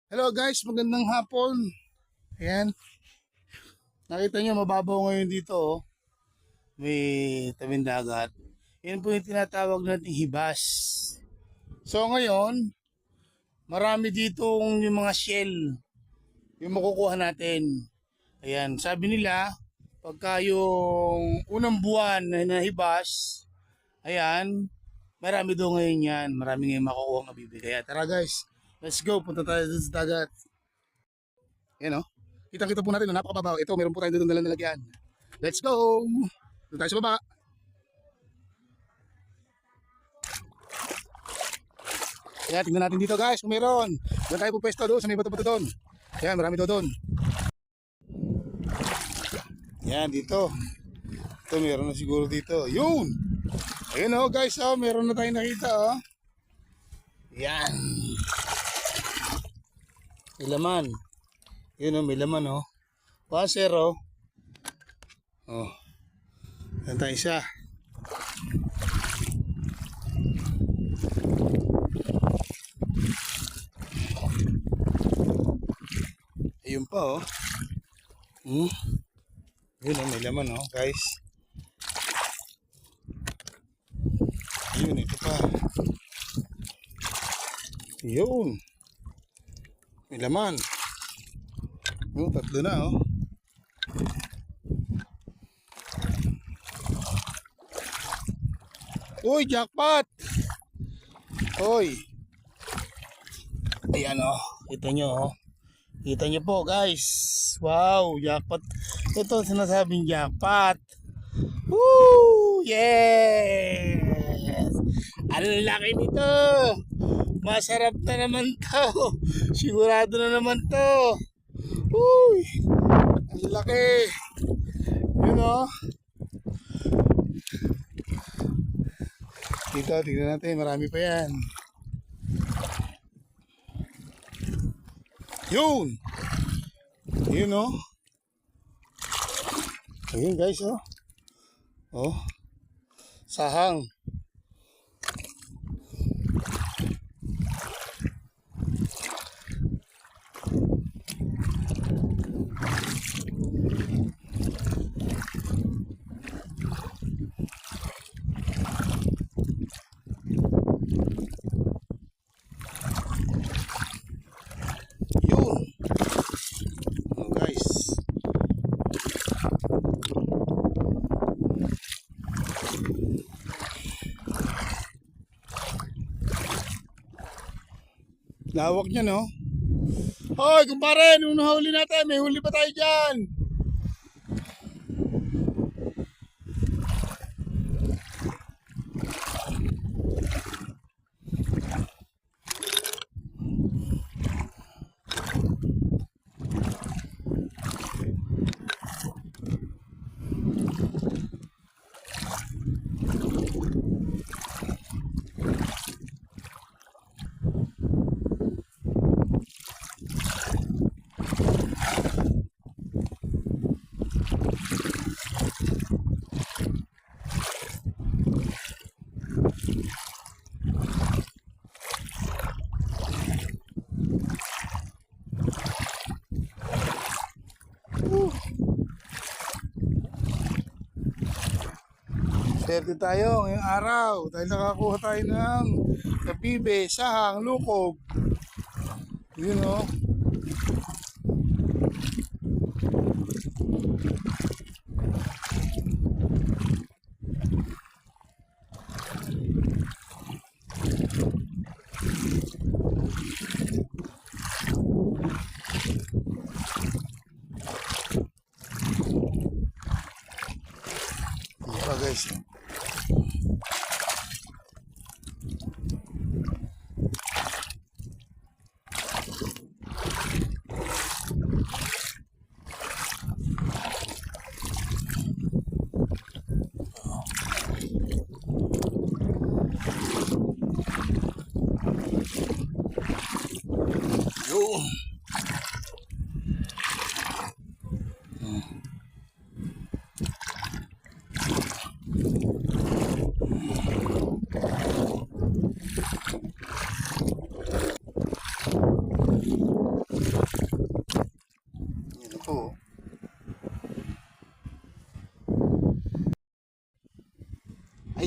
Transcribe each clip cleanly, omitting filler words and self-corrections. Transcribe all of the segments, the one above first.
Hello guys, magandang hapon. Ayan, nakita nyo mababaw ngayon dito oh. May tabing dagat. Yan po yung tinatawag nating hibas. So ngayon, marami dito yung mga shell yung makukuha natin. Ayan, sabi nila, pagka yung unang buwan na hibas, ayan, marami daw ngayon yan. Marami ngayon makukuha ng bibigay. Tara guys, let's go. Punta tayo sa dagat. Ayan o. Kitang-kita po natin, napakababaw. Ito, meron po tayong doon nalagyan. Let's go! Doon tayo sa baba. Ayan, tingnan natin dito guys kung meron. Doon tayo po pwesto doon sa may bato-bato doon. Ayan, marami doon. Ayan, dito. Ito, meron na siguro dito. Yun! Ayan o guys, meron na tayong nakita o. Ayan. May laman. Yun o, may laman o. 1-0. Oh. Yan tayo isa. Ayun pa oh. Yun o, may laman o guys. Yun, ito pa. Yun. May laman. Yun, tatlo na oh. Uy, jackpot! Uy. Ayan oh. Kita nyo oh. Kita nyo po guys. Wow, jackpot. Ito ang sinasabing jackpot. Woo! Yes! Ang laki nito. Masarap na naman to. Sigurado na naman to. Uy! Ang laki. Yun o. Dito, tignan natin. Marami pa yan. Yun! Yun o. Ayun guys o. Oh. Sahang. Yun. Oh guys. Lawak niya no. Hoy, kumpare, nung nahuli natin, may huli pa tayo dyan. Swerte tayo ngayong araw dahil nakakuha tayo ng kabibe, sahang, lukog. Yun o. Yun pa guys. Yun.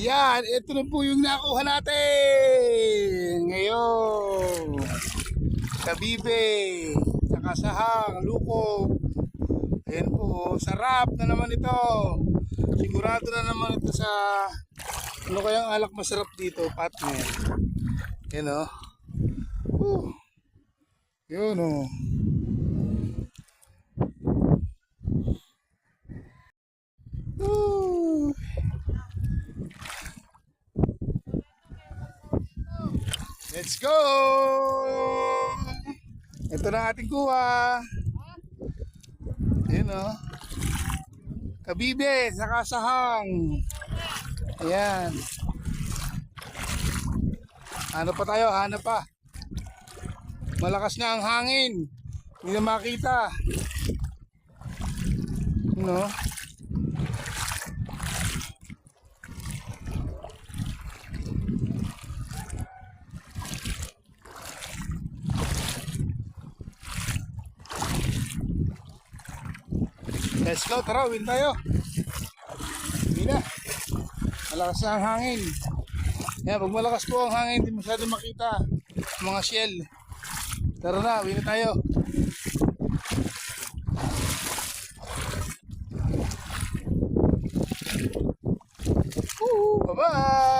Ayan, ito na po yung nakuha natin. Ngayon. Kabibe. Saka sahang, lukog. Ayan po, sarap na naman ito. Sigurado na naman ito sa ano kayang alak masarap dito, partner. Yan o. Yun o. Let's go! Ito na ating kuha. Ayan o. Kabibe, saka sahang. Ayan. Hanap pa tayo, hanap pa. Malakas na ang hangin. Hindi na makita. No? Let's go, tara, win tayo. Hindi na. Malakas na ang hangin. Yan, pag malakas po ang hangin, hindi masyado makita mga shell. Tara na, win na tayo. Bye-bye!